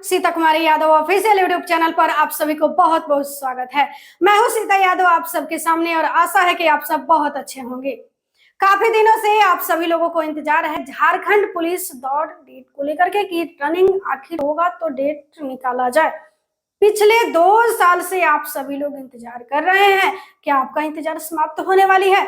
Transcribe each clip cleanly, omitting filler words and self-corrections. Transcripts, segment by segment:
सीता कुमारी Yadav official YouTube channel पर आप सभी को बहुत बहुत स्वागत है। मैं हूं सीता यादव आप सबके सामने और आशा है कि आप सब बहुत अच्छे होंगे। काफी दिनों से आप सभी लोगों को इंतजार है झारखंड पुलिस दौड़ डेट को लेकर के कि रनिंग आखिर होगा तो डेट निकाला जाए। पिछले 2 साल से आप सभी लोग इंतजार कर रहे हैं कि आपका इंतजार समाप्त होने वाली है।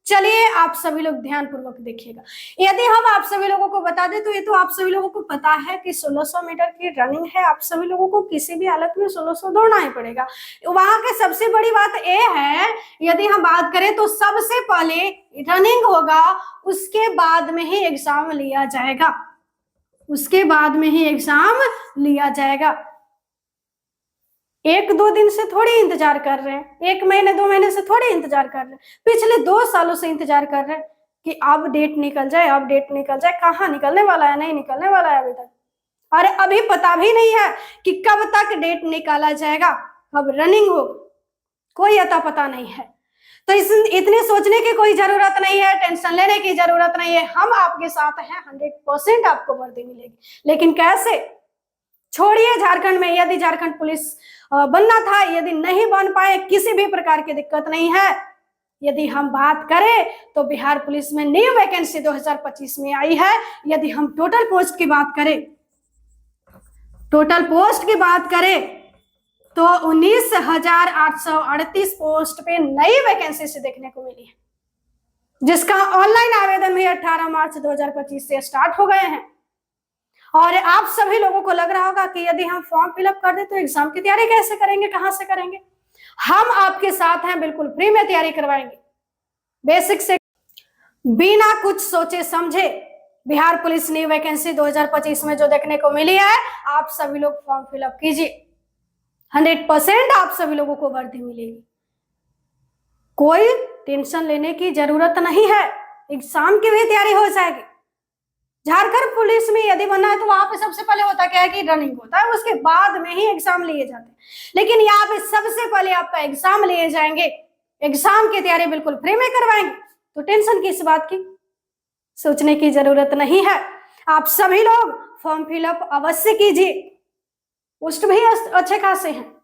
चलिए आप सभी लोग ध्यान पूर्वक देखिएगा। यदि हम आप सभी लोगों को बता दें तो ये तो आप सभी लोगों को पता है कि 1600 मीटर की रनिंग है। आप सभी लोगों को किसी भी हालत में 1600 दौड़ना ही पड़ेगा। वहां की सबसे बड़ी बात यह है, यदि हम बात करें तो सबसे पहले रनिंग होगा, उसके बाद में ही एग्जाम लिया जाएगा। उसके बाद में ही एग्जाम लिया जाएगा। 1-2 दिन से थोड़ी इंतजार कर रहे हैं, 1 महीने 2 महीने से थोड़ी इंतजार कर रहे हैं, पिछले 2 सालों से इंतजार कर रहे हैं कि अब डेट निकल जाए, अब डेट निकल जाए। कहाँ निकलने वाला है? नहीं निकलने वाला है अभी तक। अरे अभी पता भी नहीं है कि कब तक डेट निकाला जाएगा, कब रनिंग हो, कोई अता पता नहीं है। तो इतने सोचने की कोई जरूरत नहीं है, टेंशन लेने की जरूरत नहीं है। हम आपके साथ हैं, 100% आपको वर्दी मिलेगी। लेकिन कैसे? छोड़िए झारखंड में, यदि झारखंड पुलिस बनना था, यदि नहीं बन पाए, किसी भी प्रकार की दिक्कत नहीं है। यदि हम बात करें तो बिहार पुलिस में न्यू वैकेंसी 2025 में आई है। यदि हम टोटल पोस्ट की बात करें तो 19,838 पोस्ट पे नई वैकेंसी से देखने को मिली है, जिसका ऑनलाइन आवेदन भी 18 मार्च 2025 से स्टार्ट हो गए हैं। और आप सभी लोगों को लग रहा होगा कि यदि हम फॉर्म फिलअप कर दे तो एग्जाम की तैयारी कैसे करेंगे, कहां से करेंगे? हम आपके साथ हैं, बिल्कुल फ्री में तैयारी करवाएंगे। बेसिक से बिना कुछ सोचे समझे बिहार पुलिस न्यू वैकेंसी 2025 में जो देखने को मिली है, आप सभी लोग फॉर्म फिलअप कीजिए। 100% आप सभी लोगों को वर्दी मिलेगी। कोई टेंशन लेने की जरूरत नहीं है, एग्जाम की भी तैयारी हो जाएगी। झारखंड पुलिस में यदि बनना है तो वहां पे सबसे पहले होता क्या है कि रनिंग होता है, उसके बाद में ही एग्जाम लिए जाते हैं। लेकिन यहाँ पे सबसे पहले आपका एग्जाम लिए जाएंगे, एग्जाम की तैयारी बिल्कुल फ्री में करवाएंगे। तो टेंशन किस बात की, सोचने की जरूरत नहीं है। आप सभी लोग फॉर्म फिलअप अवश्य कीजिए। पोस्ट भी अच्छे खासे हैं।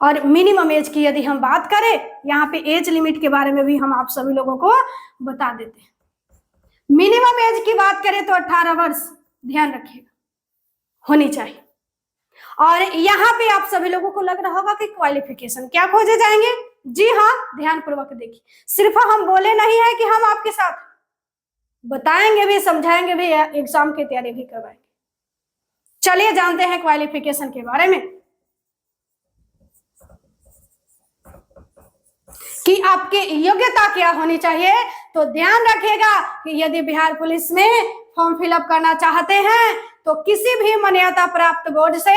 और मिनिमम एज की यदि हम बात करें, यहाँ पे एज लिमिट के बारे में भी हम आप सभी लोगों को बता देते हैं। मिनिमम एज की बात करें तो 18 वर्ष, ध्यान रखिएगा, होनी चाहिए। और यहाँ पे आप सभी लोगों को लग रहा होगा कि क्वालिफिकेशन क्या खोजे जाएंगे। जी हाँ, ध्यान पूर्वक देखिए। सिर्फ हम बोले नहीं है कि हम आपके साथ बताएंगे भी, समझाएंगे भी, एग्जाम की तैयारी भी करवाएंगे। चलिए जानते हैं क्वालिफिकेशन के बारे में कि आपकी योग्यता क्या होनी चाहिए। तो ध्यान रखिएगा कि यदि बिहार पुलिस में फॉर्म फिलअप करना चाहते हैं तो किसी भी मान्यता प्राप्त बोर्ड से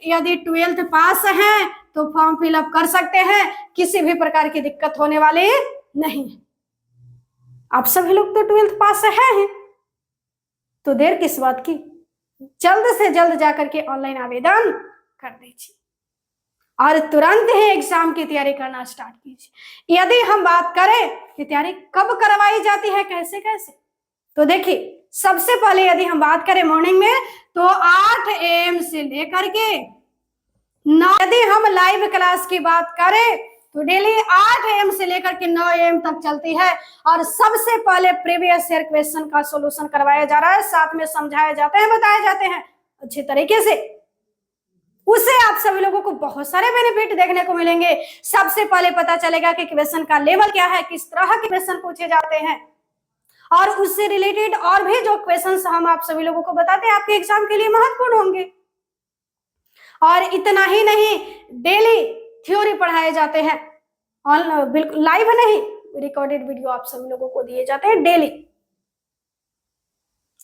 यदि 12th पास हैं तो फॉर्म फिलअप कर सकते हैं। किसी भी प्रकार की दिक्कत होने वाली नहीं है। आप सभी लोग तो 12th पास हैं, तो देर किस बात की, जल्द से जल्द जाकर के ऑनलाइन आवेदन कर दीजिए और तुरंत ही एग्जाम की तैयारी करना स्टार्ट कीजिए। यदि हम बात करें कि तैयारी कब करवाई जाती है, कैसे कैसे, तो देखिए सबसे पहले यदि हम बात करें मॉर्निंग में तो 8 AM से लेकर के 9, यदि हम लाइव क्लास की बात करें तो डेली 8 AM से लेकर के 9 AM तक चलती है। और सबसे पहले प्रीवियस ईयर क्वेश्चन का सॉल्यूशन करवाया जा रहा है, साथ में समझाए जाते हैं, बताए जाते हैं अच्छे तरीके से। उससे आप सभी लोगों को बहुत सारे बेनिफिट देखने को मिलेंगे। सबसे पहले पता चलेगा कि क्वेश्चन का लेवल क्या है, किस तरह के क्वेश्चन पूछे जाते हैं, और उससे रिलेटेड और भी जो क्वेश्चंस हम आप सभी लोगों को बताते हैं आपके एग्जाम के लिए महत्वपूर्ण होंगे। और इतना ही नहीं, डेली थ्योरी पढ़ाए जाते हैं, बिल्कुल लाइव नहीं, रिकॉर्डेड वीडियो आप सभी लोगों को दिए जाते हैं डेली।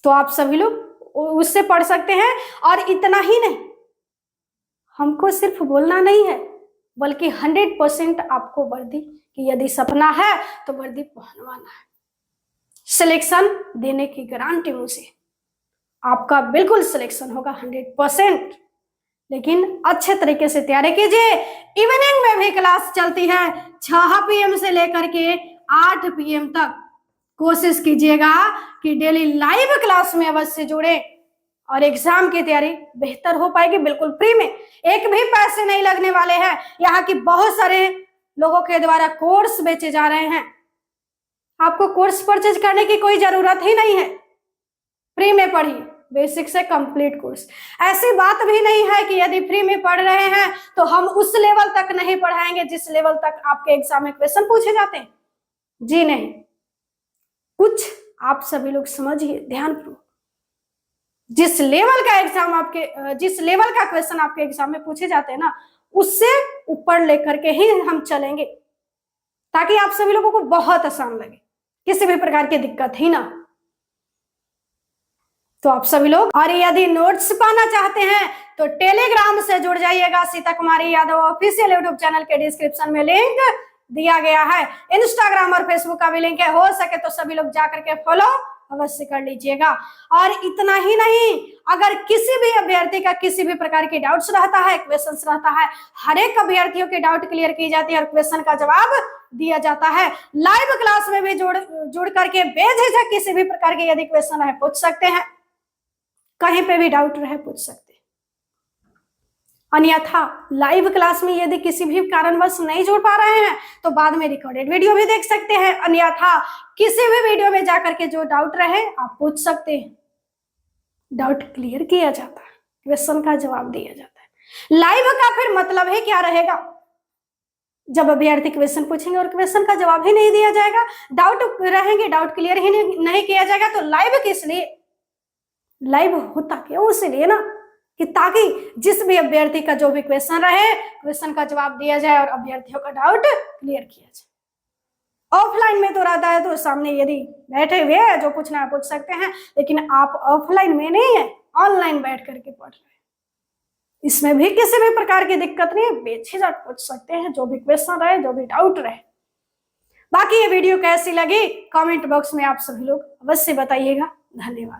तो आप सभी लोग उससे पढ़ सकते हैं। और इतना ही नहीं, हमको सिर्फ बोलना नहीं है बल्कि 100% आपको वर्दी की यदि सपना है तो वर्दी पहनवाना है। सिलेक्शन देने की गारंटी मुझे, आपका बिल्कुल सिलेक्शन होगा 100%। लेकिन अच्छे तरीके से तैयारी कीजिए। इवनिंग में भी क्लास चलती है 6 PM से लेकर के 8 PM तक। कोशिश कीजिएगा कि डेली लाइव क्लास में अवश्य जुड़े और एग्जाम की तैयारी बेहतर हो पाएगी, बिल्कुल फ्री में, एक भी पैसे नहीं लगने वाले हैं। यहाँ की बहुत सारे लोगों के द्वारा कोर्स बेचे जा रहे हैं, आपको कोर्स परचेज करने की कोई जरूरत ही नहीं है, फ्री में पढ़िए, बेसिक से कंप्लीट कोर्स। ऐसी बात भी नहीं है कि यदि फ्री में पढ़ रहे हैं तो हम उस लेवल तक नहीं पढ़ाएंगे जिस लेवल तक आपके एग्जाम में क्वेश्चन पूछे जाते हैं, जी नहीं। कुछ आप सभी लोग समझिए ध्यानपूर्वक, जिस लेवल का एग्जाम आपके, जिस लेवल का क्वेश्चन आपके एग्जाम में पूछे जाते हैं ना, उससे ऊपर लेकर के ही हम चलेंगे, ताकि आप सभी लोगों को बहुत आसान लगे, किसी भी प्रकार की दिक्कत ही ना। तो आप सभी लोग, और यदि नोट्स पाना चाहते हैं तो टेलीग्राम से जुड़ जाइएगा। सीता कुमारी यादव ऑफिशियल यूट्यूब चैनल के डिस्क्रिप्शन में लिंक दिया गया है, इंस्टाग्राम और फेसबुक का भी लिंक है, हो सके तो सभी लोग जाकर के फॉलो अवश्य कर लीजिएगा। और इतना ही नहीं, अगर किसी भी अभ्यर्थी का किसी भी प्रकार की डाउट्स रहता है, क्वेश्चन रहता है, हर एक अभ्यर्थियों की डाउट क्लियर की जाती है और क्वेश्चन का जवाब दिया जाता है। लाइव क्लास में भी जुड़ करके बेझिझक किसी भी प्रकार के यदि क्वेश्चन है पूछ सकते हैं, कहीं पे भी डाउट रहे पूछ सकते हैं। अन्यथा लाइव क्लास में यदि किसी भी कारणवश नहीं जुड़ पा रहे हैं तो बाद में रिकॉर्डेड वीडियो भी देख सकते हैं। अन्यथा किसी भी वीडियो में जाकर के जो डाउट रहे आप पूछ सकते हैं, डाउट क्लियर किया जाता है, क्वेश्चन का जवाब दिया जाता है। लाइव का फिर मतलब है क्या रहेगा, जब अभ्यर्थी क्वेश्चन पूछेंगे और क्वेश्चन का जवाब ही नहीं दिया जाएगा, डाउट रहेंगे, डाउट क्लियर ही नहीं किया जाएगा, तो लाइव किस लिए, लाइव होता क्यों, इसलिए ना कि ताकि जिस भी अभ्यर्थी का जो भी क्वेश्चन रहे, क्वेश्चन का जवाब दिया जाए और अभ्यर्थियों का डाउट क्लियर किया जाए। ऑफलाइन में तो रहता है तो सामने यदि बैठे हुए हैं, जो पूछना है पूछ सकते हैं, लेकिन आप ऑफलाइन में नहीं है, ऑनलाइन बैठ करके पढ़ रहे हैं, इसमें भी किसी भी प्रकार की दिक्कत नहीं, बेझिझक पूछ सकते हैं, जो भी क्वेश्चन रहे, जो भी डाउट रहे। बाकी ये वीडियो कैसी लगी कमेंट बॉक्स में आप सभी लोग अवश्य बताइएगा। धन्यवाद।